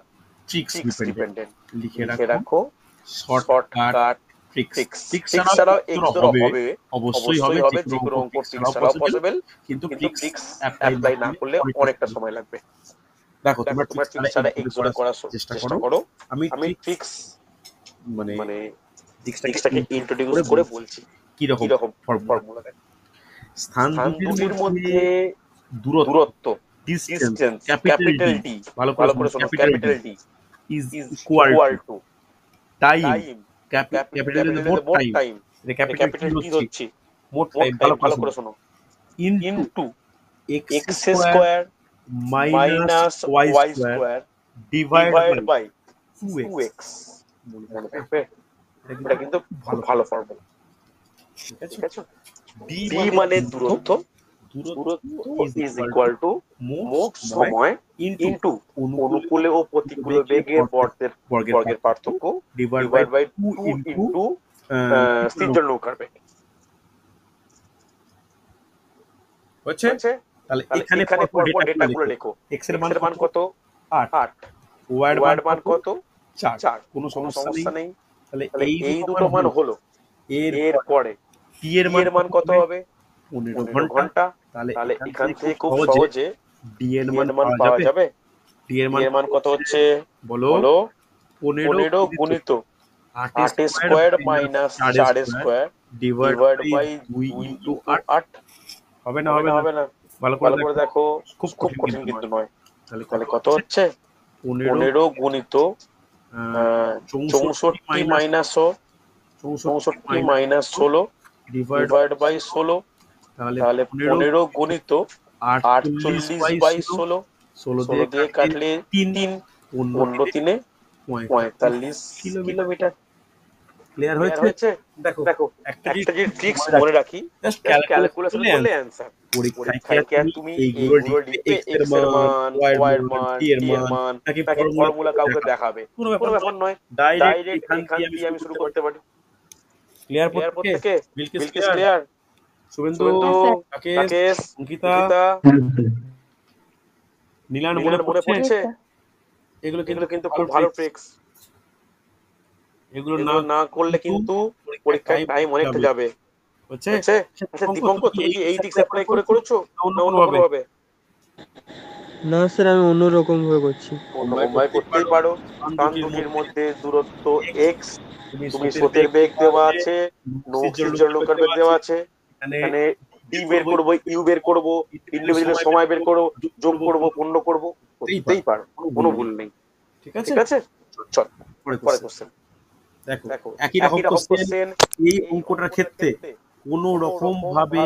ট্রিক্স ট্রিক্স ডিপেন্ডেন্ট। ডিপেন্ডেন্ট। লিখে লিখে রাখো রাখো shortcut shortcut tricks. Tricks. Tricks tricks ছাড়াও ছাড়াও এক্স এক্স ধরো ধরো হবে, হবে, অবশ্যই হবে, অবশ্যই যে হবে, কোনো যে অঙ্ক কোনো অঙ্ক ট্রিক্স ট্রিক্স ছাড়াও ছাড়াও পসিবল, পসিবল, কিন্তু কিন্তু ট্রিক্স ট্রিক্স অ্যাপ্লাই অ্যাপ্লাই না না করলে করলে অনেকটা সময় সময় লাগবে। দেখো দেখো তোমরা তোমরা ট্রিক্স ট্রিক্স ছাড়া ছাড়া এক্স এক্স ধরে ধরে করার করার চেষ্টা চেষ্টা করো। করো। আমি আমি ট্রিক্স ট্রিক্স মানে মানে ট্রিক্সটাকে ট্রিক্সটাকে ইন্ট্রোডিউস ইন্ট্রোডিউস করে করে বলছি বলছি কিরকম কিরকম ফর্মুলা। ফর্মুলা দেখ। স্থান স্থান দুটির দুটির মধ্যে মধ্যে দূরত্ব, দূরত্ব, distance, distance, capital capital D, D, ভালো ভালো করে করে শোনো, শোনো, capital D capital D is is equal equal to to time, time, capital is capital মোট মোট টাইম, টাইম, এটা ক্যাপিটাল কি ক্যাপিটাল টি হচ্ছে হচ্ছে মোট মোট টাইম, টাইম, ভালো ভালো করে করে শোনো, শোনো, into into x x square square minus minus y y square square divide divide by by 2x। 2x। মনে মনে থাকবে, থাকবে? এটা এটা কিন্তু কিন্তু খুব খুব ভালো ভালো ফর্মুলা। ঠিক আছে। ঠিক আছে। ডি ডি মানে মানে দূরত্ব, দূরত্ব, দূরত্ব দূরত্ব is is equal equal to to মোট মোট সময় সময় ইনটু ইনটু অনুকূলে অনুকূলে ও প্রতিকূল প্রতিকূল বেগের বর্গের বর্গের পার্থক্য পার্থক্য divide by divide by 2 2 into into স্থির নৌকার বেগ। হচ্ছে। হচ্ছে। তাহলে তাহলে এখানে এখানে পরপর পরপর ডেটাগুলো ডেটাগুলো লেখো। লেখো। এক্স এর এক্স মান এর মান কত? কত? 8, 8, ওয়াই এর ওয়াই মান এর মান কত? কত? 4, 4, কোনো কোনো সমস্যা নেই। সমস্যা নেই। তাহলে তাহলে এই এই দুটো দুটো মান মান হলো। হলো। এর এরপরে টি এর টি এর মান কত হবে? 15 15 ঘন্টা। তাহলে তাহলে এখান এখান থেকে থেকে খুব খুব সহজে সহজে ডি এর ডি মান এর মান পাওয়া পাওয়া যাবে। যাবে। ডি এর ডি এর মান কত হচ্ছে? বলো বলো। 15 15 গুণিত গুণিত 8 8 square minus 4 square divide divide by by 2 2 into into 8 8। হবে না? হবে হবে না, না? হবে না। ভালো ভালো করে করে দেখো, দেখো, খুব খুব কঠিন কঠিন কিন্তু কিন্তু নয়। নয়। তাহলে তাহলে কত কত হচ্ছে? 15 15 গুণিত 64 64 minus 64 minus 16 divide divide by 16। তাহলে তাহলে 15 গুণিত 48 48 বাই 16। 16 16 দিয়ে কাটলে 3 3, 15 15 3 45 কিলোমিটার। ক্লিয়ার ক্লিয়ার হয়েছে? হয়েছে? দেখো দেখো একটা একটা যে ট্রিক্স মনে মনে রাখি, জাস্ট জাস্ট ক্যালকুলেশন ক্যালকুলেশন করলে করলে অ্যান্সার। অ্যান্সার। পরীক্ষায় কি পরীক্ষায় কি আর আর তুমি তুমি এইগুলো এইগুলো লিখবে লিখবে এক্স এর এক্স এর মান, মান, ওয়াই ওয়াই এর এর মান, মান, টি এর টি এর মান মান, নাকি নাকি ফর্মুলা ফর্মুলা কাউকে দেখাবে? কোনো কোনো ব্যাপার ব্যাপার নয়। ডাইরেক্ট ডাইরেক্ট এখান এখান থেকে থেকে আমি আমি শুরু শুরু করতে পারি। করতে পারি। ক্লিয়ার ক্লিয়ার প্রত্যেকে? প্রত্যেকে? বিলকিস বিলকিস ক্লিয়ার? ক্লিয়ার? শুভেন্দু, শুভেন্দু, রাকেশ, রাকেশ, অঙ্কিতা, অঙ্কিতা, নীলার মনে নীলার মনে পড়ছে? পড়ছে? এগুলো এগুলো কিন্তু ভালো খুব ভালো ট্রিক্স। ট্রিক্স। এগুলো এগুলো না করলে কিন্তু পরীক্ষার টাইম অনেকটা যাবে। হচ্ছে। হচ্ছে। আচ্ছা দীপঙ্কর, তুমি কি এই ট্রিক্স অ্যাপ্লাই করেছো না অন্য কোনো ভাবে? না স্যার, আমি অন্যরকম ভাবে করছি। অন্যভাবে করতেই পারো। স্থান দুটির মধ্যে দূরত্ব এক্স, তুমি স্রোতের বেগ দেওয়া আছে, নৌ নৌকার বেগ দেওয়া আছে। এখানে ডি বের করবো, ইউ বের করবো, ইন্ডিভিজুয়াল সময় বের করবো, যোগ করবো, পূর্ণ করবো, করতেই পারো, কোনো ভুল নেই। ঠিক আছে? ঠিক আছে, চল পরে পরে কোশ্চেন। কোশ্চেন। দেখো দেখো একই একই রকম রকম কোশ্চেন কোশ্চেন এই অঙ্কটার ক্ষেত্রে কোনো রকম ভাবে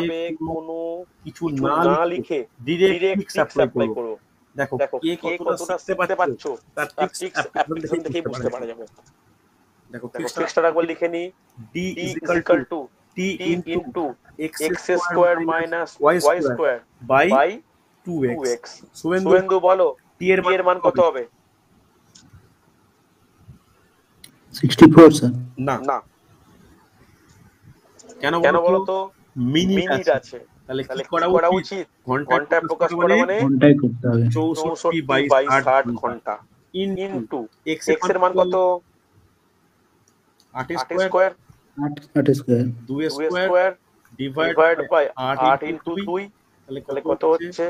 কোনো কিছু কিছু না না লিখে লিখে direct direct tricks tricks apply apply করো। করো। দেখো দেখো কে কে কতটা কতটা শিখতে শিখতে পারছো পারছো তার তার ট্রিক্স ট্রিক্স অ্যাপ্লিকেশন অ্যাপ্লিকেশন দেখেই দেখেই বুঝতে বুঝতে পারা পারা যাবে। যাবে। দেখো দেখো ট্রিক্সটা একবার লিখে নি। D d is is equal equal to to t t into into x x square square minus minus y y square square by by 2x। 2x। Shubhendu Shubhendu বলো, টি এর টি এর মান কত হবে? 64 স্যার। না, না। কেন কেন বলো বলো তো? তো? মিনিট মিনিট আছে। আছে। তাহলে কি তাহলে কি করা করা উচিত? উচিত? ঘন্টায় ঘন্টায় প্রকাশ করা করা মানে মানে ঘন্টায় করতে হবে। 64 64 বাই বাই 60 60 ঘন্টা ইনটু ইনটু এক্স এক্স এর মান কত? 8 8 square square 8 square 2 2 square square divide divide by 8 8 into into 2 2। তাহলে তাহলে কত কত হচ্ছে? হচ্ছে?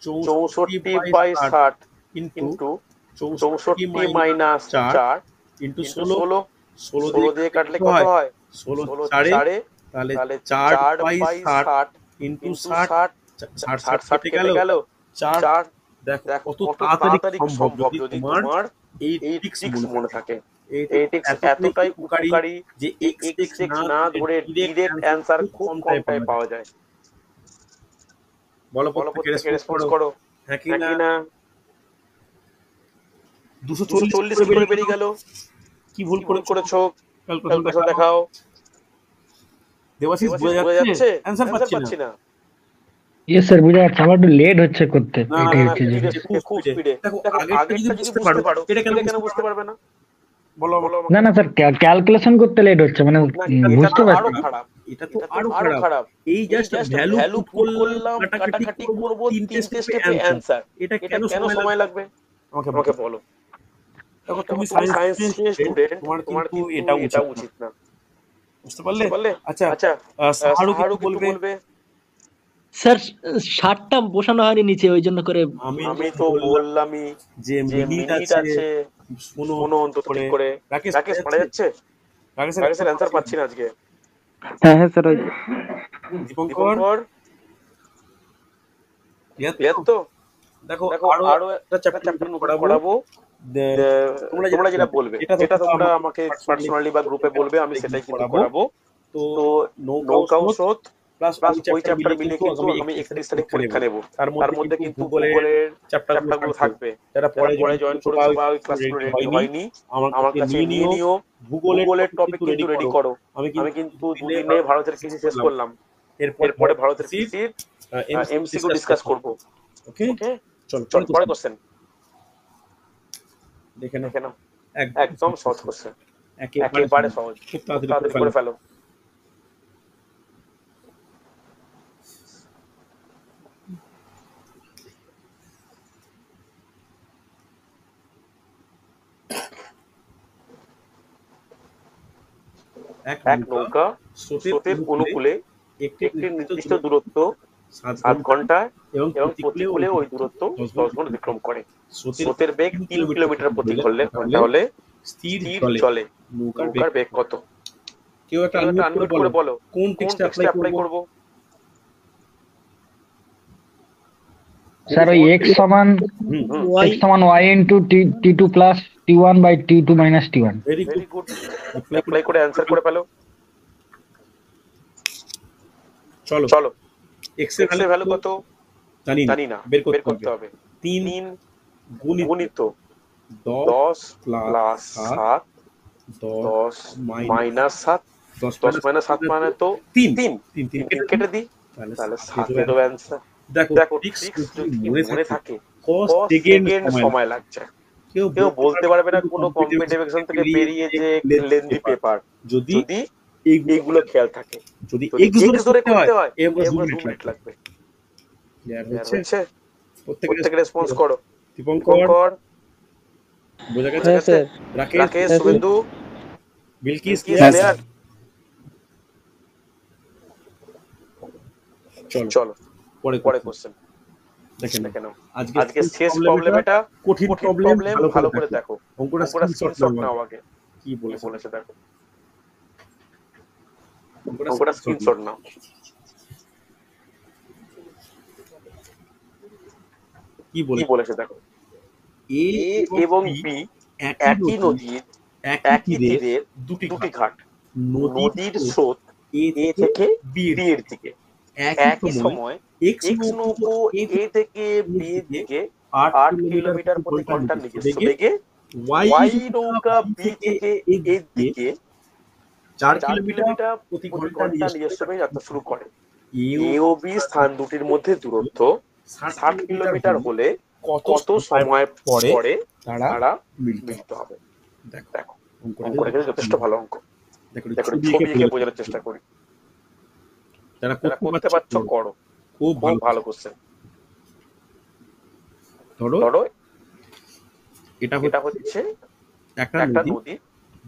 64 64 bye bye 60 60 into into 64 64 minus 4 into into 16 16। 16 16 দিয়ে কাটলে কত হয়? 16 16 চারে চারে তাহলে তাহলে 4 4 বাই বাই 60 60 ইনটু ইনটু 60 60 60 60 কেটে কেটে গেল গেল 4। 4। দেখো দেখো কত কত তাড়াতাড়ি তাড়াতাড়ি সম্ভব সম্ভব যদি যদি তোমার তোমার এই এই ট্রিক্স ট্রিক্স মনে মনে থাকে। থাকে। এই এই ট্রিক্স ট্রিক্স এতটাই উপকারী যে যে এক্স এক্স এক্স টেক্স না না ধরে ধরে ডিরেক্ট ডিরেক্ট অ্যান্সার খুব কম টাইম পাওয়া পাওয়া যায়। বলো বলো প্রত্যেকে প্রত্যেকে রেসপন্স রেসপন্স করো। করো। হ্যাঁ কি হ্যাঁ না? কি না? 240 240 কি করে বেরিয়ে গেল? কি ভুল কি ভুল করেছো? করেছো? ক্যালকুলেশন ক্যালকুলেশন দেখাও। দেখাও। দেবাশিস দেবাশিস বোঝা বোঝা যাচ্ছে? যাচ্ছে? অ্যানসার অ্যান্সার পাচ্ছি না। পাচ্ছি না। ইয়েস স্যার, বুঝা যাচ্ছে। আমার একটু লেট হচ্ছে করতে, না না এটাই না হচ্ছে যে স্পিডে খুব খুব স্পিডে। স্পিডে। দেখো দেখো আগেরটা আগেরটা যদি বুঝতে পারো এটা এটা কেন বুঝতে পারবে না? বলো বলো না না স্যার, ক্যালকুলেশন করতে লেট হচ্ছে, মানে না, এটা বুঝতে তো পারছি। আরো খারাপ, এটা তো এটা তো আরো আরো খারাপ। খারাপ। এই জাস্ট ভ্যালু ভ্যালু পুট করলাম, কাটাকাটি করবো, তিনটে তিনটে স্টেপে স্টেপে অ্যান্সার। অ্যান্সার। এটা এটা কেন কেন সময় লাগবে? আমাকে আমাকে বলো। বলো। দেখো দেখো, তুমি তুমি সায়েন্স সায়েন্স স্টুডেন্ট, তোমার তোমার কিন্তু কিন্তু এটা এটা উচিত না। উচিত না। বুঝতে পারলে? বুঝতে পারলে? আচ্ছা, আচ্ছা, সাহারু সাহারু কিছু কিছু বলবে? বলবে? স্যার, শার্টটা বসানো হয়নি নিচে, ওই জন্য করে। আমি তো বললামই যে যে মিনিট মিনিট আছে, শোনো শোনো অন্তত ঠিক করে। রাকেশ রাকেশ মারা যাচ্ছে? রাকেশের অ্যান্সার পাচ্ছি না আজকে। হ্যাঁ হ্যাঁ স্যার, ওই দীপঙ্কর দীপঙ্কর ক্লিয়ার ক্লিয়ার তো? তো? দেখো দেখো, আরো একটা একটা চ্যাপ্টার নতুন করাবো। তোমরা যেটা বলবে, যেটা তোমরা আমাকে পার্সোনালি বা গ্রুপে বলবে, আমি সেটাই কিন্তু করাবো। তো নৌকা ও স্রোত প্লাস প্লাস ওই চ্যাপ্টার মিলিয়ে কিন্তু আমি 31 তারিখ পরীক্ষা নেব। তার মধ্যে কিন্তু ভূগোলের চ্যাপ্টারগুলো থাকবে। যারা পরে জয়েন করেছো বা ওই ক্লাসগুলো রেডি হয়নি, আমার কাছে নিয়ে নিও। ভূগোলের টপিক কিন্তু রেডি করো। আমি কিন্তু দুদিনে ভারতের কৃষি শেষ করলাম। এরপরে ভারতের কৃষির এমসিকিউ ডিসকাস করব। ওকে, ওকে, চলো চল পরে কোশ্চেন দেখে নাও। দেখে নাও। একদম একদম সহজ কোশ্চেন, একেবারে একেবারে সহজ। খুব তাড়াতাড়ি করে ফেলো। এক এক নৌকা স্রোতের অনুকূলে একটি নির্দিষ্ট দূরত্ব 7 ঘন্টা এবং প্রতিকূলে ওই দূরত্ব 10 ঘন্টা অতিক্রম করে। স্রোতের বেগ 3 কিলোমিটার প্রতি ঘন্টা হলে স্থির জলে নৌকার বেগ কত? কেউ একটা কেউ একটা আনমিউট আনমিউট করে বলো, কোন কোন টেক্সটে টেক্সটে অ্যাপ্লাই করব? স্যার, ওই x সমান y ইন্টু t2 প্লাস t1 by t2 minus t1। Very very good, apply করে অ্যান্সার করে ফেলো। চলো চলো, এক্স x এর ভ্যালু কত জানি জানি না, বের বের করতে করতে হবে। হবে। 3 3 গুণিত 10 10 প্লাস প্লাস 7 10 মাইনাস 7, 10 মাইনাস 7 মানে তো 3 কেটে দিই, তাহলে 7 এর অ্যান্সার। দেখো, ট্রিক্স যদি মনে থাকে, কত সেকেন্ড সময় লাগছে। কেউ বলতে পারবে না কোনো কম্পিটিটিভ এক্সাম থেকে বেরিয়ে যে লেন্দি পেপার, যদি এইগুলো খেয়াল থাকে। যদি এক্স ধরে করতে হয়, এবার 2 মিনিট লাগবে। ক্লিয়ার ক্লিয়ার হচ্ছে? হচ্ছে? প্রত্যেকে প্রত্যেকে রেসপন্স করো। দীপঙ্কর বোঝা গেছে? হ্যাঁ স্যার। রাকেশ, শুভেন্দু, বিলকিস হ্যাঁ, ক্লিয়ার? চলো পরে কোশ্চেন দেখে নাও। আজকে শেষ প্রবলেম এটা, কঠিন প্রবলেম ভালো করে দেখো। অঙ্কটা অঙ্কটা স্ক্রিনশট স্ক্রিনশট নাও নাও আগে। কি বলেছে বলেছে দেখো, অঙ্কটা অঙ্কটা স্ক্রিনশট নাও। কি কি বলেছে দেখো, এ এ এবং বি একই নদীর একই তীরের দুটি ঘাট। নদীর স্রোত এ থেকে বি এর দিকে একই সময় এক্স নৌকো এ থেকে বি এর দিকে 8 কিলোমিটার প্রতি ঘন্টার নিজস্ব বেগে, ওয়াই নৌকা বি থেকে এর দিকে 4 কিলোমিটার প্রতি ঘন্টা নিজস্ব বেগে যাত্রা শুরু করে। এ ও বি স্থান দুটির মধ্যে দূরত্ব 60 কিলোমিটার হলে কত সময় পরে তারা মিলিত হবে? দেখো, অঙ্কটা কিন্তু যথেষ্ট ভালো অঙ্ক। দেখো, ছবি এঁকে বোঝার চেষ্টা করি। যারা করতে পারছো করো, খুব ভালো কোশ্চেন। ধরো এটা হচ্ছে একটা নদী,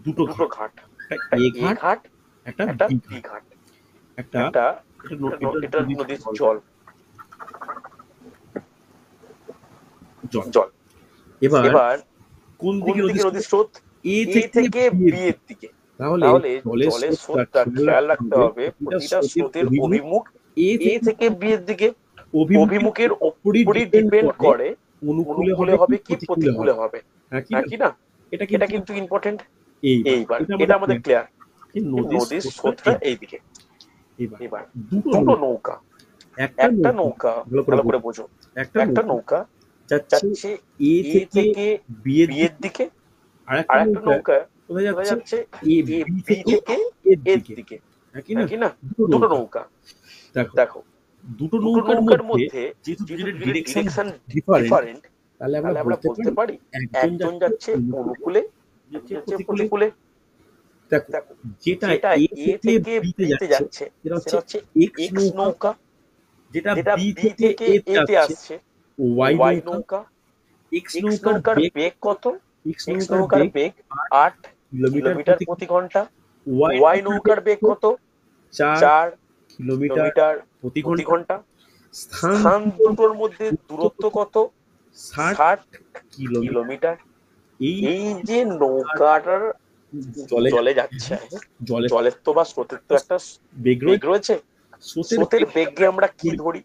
দুটো ঘাট, একটা এ ঘাট, একটা বি ঘাট, এটা নদীর জল। এবার কোন দিকে নদীর স্রোত? এ থেকে বি এর দিকে। তাহলে জলের স্রোতটা খেয়াল রাখতে হবে, প্রতিটা স্রোতের অভিমুখ এ থেকে বি এর দিকে। অভিমুখের উপরই ডিপেন্ড করে অনুকূলে হবে কি প্রতিকূলে হবে, হ্যাঁ কি না? এটা কিন্তু ইম্পর্টেন্ট। এইবার এটা আমাদের ক্লিয়ার, নদীর স্রোতটা এইদিকে। এবার দুটো নৌকা, একটা নৌকা ভালো করে বোঝো, একটা নৌকা যাচ্ছে এ থেকে বি এর দিকে, আর একটা নৌকা কোথায় যাচ্ছে এ বি থেকে এর দিকে, হ্যাঁ কি না? দুটো নৌকা। দেখো, দুটো নৌকার মধ্যে যেহেতু ডিরেকশন ডিফারেন্ট, তাহলে আমরা বলতে পারি একজন যাচ্ছে অনুকূলে, হচ্ছে প্রতিকূলে। প্রতিকূলে। দেখো দেখো যেটা যেটা এ এ থেকে থেকে বিতে বিতে যাচ্ছে যাচ্ছে সেটা সেটা হচ্ছে হচ্ছে এক্স এক্স নৌকা, নৌকা, যেটা যেটা বি বি থেকে থেকে এতে এতে আসছে আসছে ওয়াই ওয়াই নৌকা। নৌকা। এক্স এক্স নৌকার নৌকার বেগ বেগ কত? এক্স এক্স নৌকার নৌকার বেগ বেগ 8 8 কিলোমিটার কিলোমিটার প্রতি প্রতি ঘন্টা। ওয়াই ওয়াই নৌকার নৌকার বেগ কত? 4 4 কিলোমিটার কিলোমিটার প্রতি প্রতি ঘন্টা। ঘন্টা। স্থান স্থান দুটোর দুটোর মধ্যে দূরত্ব কত? 60 60 কিলোমিটার। কিলোমিটার। এই এই যে নৌকাটার জলে জলে যাচ্ছে, জলে জলের তো বা স্রোতের তো একটা বেগ বেগ রয়েছে, রয়েছে। স্রোতের স্রোতের বেগকে আমরা কি ধরি?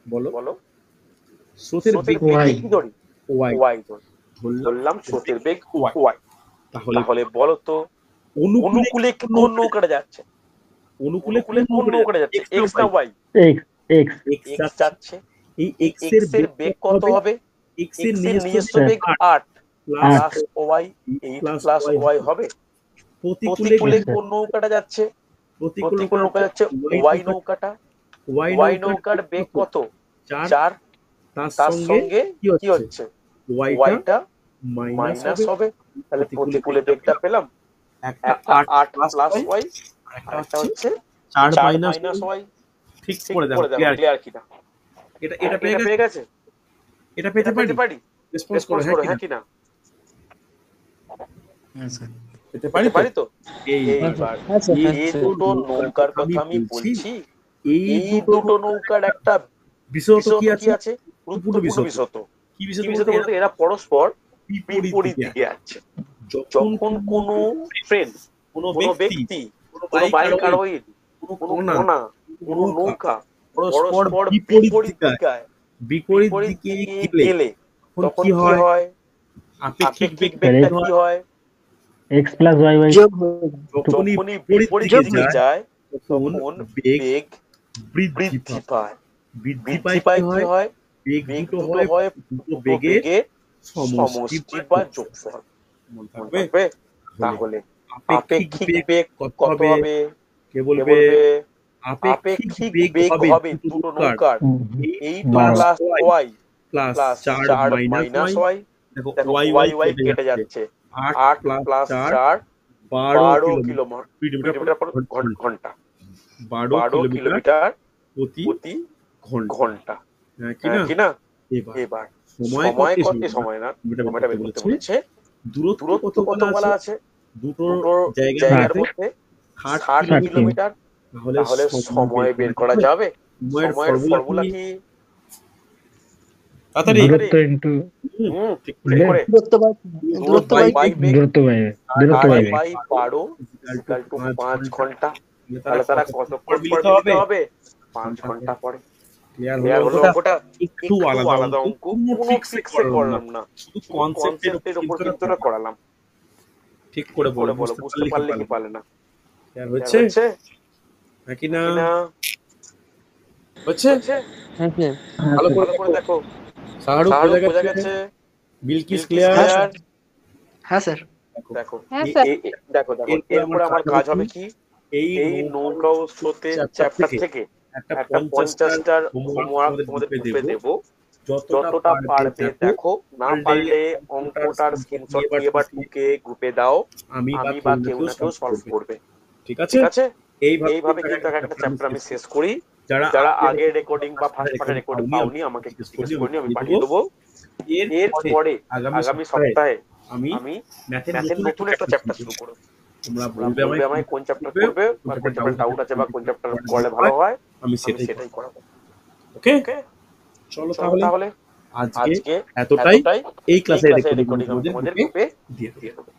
বলো বলো। স্রোতের স্রোতের বেগ বেগকে ওয়াই কি ধরি? ওয়াই ওয়াই ধরি। ধরলাম ধরলাম স্রোতের বেগ ওয়াই। ওয়াই। তাহলে তাহলে বলো তো অনুকূলে অনুকূলে কোন নৌকাটা যাচ্ছে? অনুকূলে অনুকূলে কোন নৌকাটা যাচ্ছে? এক্স না y? X x x x যাচ্ছে। যাচ্ছে। এই এই এক্স এর এক্স এর বেগ কত হবে? এক্স এর এক্স এর নিজস্ব নিজস্ব বেগ 8 plus plus y 8 plus Y হবে। প্রতিকূলে প্রতিকূলে কোন নৌকাটা যাচ্ছে? প্রতিকূল প্রতিকূল নৌকা যাচ্ছে ওয়াই ওয়াই নৌকাটা। ওয়াই ওয়াই নৌকার বেগ কত? 4 4। তার তার সঙ্গে সঙ্গে কি কি হচ্ছে হচ্ছে? ওয়াইটা ওয়াইটা মাইনাস মাইনাস হবে। হবে। তাহলে প্রতিকূলে প্রতিকূলে বেগটা পেলাম একটা একটা 8 প্লাস প্লাস ওয়াই, ওয়াই, একটা আর একটা হচ্ছে 4 4 মাইনাস মাইনাস ওয়াই। ঠিক ঠিক করে দেখো করে দেখো ক্লিয়ার কিনা। এটা এটা পেয়ে এটা গেছে, পেয়ে গেছে? এটা পেতে এটা পেতে পারি। পারি? রেসপন্স করো রেসপন্স হ্যাঁ করো কিনা হ্যাঁ কিনা। হ্যাঁ স্যার। পেতে পারি পেতে তো। পারি তো? এইবার হ্যাঁ স্যার, হ্যাঁ এই স্যার। দুটো নৌকার কথা আমি বলছি। এই দুটো দুটো নৌকার একটা বিশেষত বিশেষত কি কি আছে? আছে? গুরুত্বপূর্ণ গুরুত্বপূর্ণ বিশেষত। বিশেষত। কি কি বিশেষত বিশেষত বলতে বলতে এরা পরস্পর বিপরীত বিপরীত দিকে দিকে আছে। যখন যখন কোনো ফ্রেন্ড, কোনো কোনো ব্যক্তি, ব্যক্তি, কোনো কোনো বাইক বাইক আরোহী, কোনো কোনো কোনা, কোনা, কোনো কোনো নৌকা পরস্পর পরস্পর বিপরীত বিপরীত দিকে বিপরীত দিকে দিকে গেলে গেলে তখন তখন কি কি হয়? হয়? আপেক্ষিক আপেক্ষিক বেগ বেগটা হয়। কি হয়? এক্স প্লাস ওয়াই বাই যোগ হয়ে যায়। যখনই যখনই বিপরীত বিপরীত দিকে দিকে যায় তখন তখন বেগ বেগ বৃদ্ধি বৃদ্ধি পায়। পায়। বৃদ্ধি বৃদ্ধি পায় পায় কি কি হয়? হয়? বেগ বেগ দুটো দুটো হয় হয় দুটো দুটো বেগের বেগের সমষ্টি সমষ্টি বা বা যোগফল। যোগফল। মনে মনে থাকবে? থাকবে? তাহলে তাহলে আপেক্ষিক বেগ কত কত হবে? হবে? কে কে বলবে? বলবে? আপেক্ষিক আপেক্ষিক বেগ বেগ হবে হবে দুটো দুটো নৌকার নৌকার 8 8 plus plus y y plus plus 4 4 minus minus y. Y. দেখো দেখো ওয়াই ওয়াই ওয়াই কেটে কেটে যাচ্ছে। যাচ্ছে। 8 8 প্লাস প্লাস 4 4 12 12 কিলোমিটার কিলোমিটার পার ঘন্টা। 12 12 কিলোমিটার কিলোমিটার প্রতি প্রতি ঘন্টা। ঘন্টা। হ্যাঁ হ্যাঁ কিনা? কিনা? এবার এবার সময় সময় কত? কত? সময় না, সময়টা বের সময়টা বের করতে করতে বলেছে। বলেছে। দূরত্ব দূরত্ব কত কত বলা আছে? দুটো দুটো জায়গার জায়গার মধ্যে মধ্যে 60 60 কিলোমিটার। কিলোমিটার। তাহলে তাহলে সময় বের করা যাবে। যাবে। সময়ের সময়ের ফর্মুলা কি? তাড়াতাড়ি দূরত্ব ইন্টু ঠিক ঠিক করে দূরত্ব বাই দূরত্ব বাই বাই বেগ দূরত্ব বাই দূরত্ব বাই বেগ। বাই 12 ইকুয়াল টু 5 ঘন্টা। তাহলে তাহলে তারা কতক্ষণ পর মিলিত হবে? 5 ঘন্টা পরে। ক্লিয়ার ক্লিয়ার হলো হলো অঙ্কটা? একটু আলাদা অঙ্ক, কোনো কোনো ট্রিক্সে ট্রিক্সে করলাম না, শুধু শুধু কনসেপ্টের কনসেপ্টের উপর উপর কিন্তু কিন্তু করালাম। ঠিক করে বলো বলো বুঝতে পারলে কি পারলে না? ক্লিয়ার ক্লিয়ার হচ্ছে হচ্ছে নাকি না? কিনা? হচ্ছে হ্যাঁ স্যার। ভালো ভালো করে দেখো। শাহরুখ শাহরুখ বোঝা গেছে, বিলকিস বিলকিস ক্লিয়ার ক্লিয়ার। হ্যাঁ স্যার। দেখো হ্যাঁ স্যার। দেখো এরপরে আমার কাজ হবে কি? এই নৌকা ও স্রোতের চ্যাপ্টার থেকে একটা 50টার হোমওয়ার্ক তোমাদের গ্রুপে দেব। যতটা পারবে দেখো, না পারলে অঙ্কটার স্ক্রিনশট নিয়ে বা টুকে গ্রুপে দাও। আমি বা কেউ না কেউ সলভ করবে। ঠিক আছে? ঠিক আছে? এইভাবে এইভাবে কিন্তু একটা চ্যাপ্টার আমি শেষ করি। যারা আগে রেকর্ডিং বা ফার্স্ট পার্টে রেকর্ডিং পাওনি আমাকে জিজ্ঞেস করনি, আমি পাঠিয়ে দেবো। এরপরে আগামী সপ্তাহে আমি ম্যাথের নতুন একটা চ্যাপ্টার শুরু করব। তোমরা বলবে আমায় কোন চ্যাপ্টার করবে, বা কোন চ্যাপ্টার ডাউট আছে, বা কোন চ্যাপ্টার করলে ভালো হয়, আমি আমি সেটাই সেটাই করাবো। ওকে? ওকে? চলো চলো তাহলে আজকে আজকে এতটাই। এই ক্লাসের রেকর্ডিং রেকর্ডিং আমি তোমাদের তোমাদের গ্রুপে দিয়ে দিয়ে দেবো।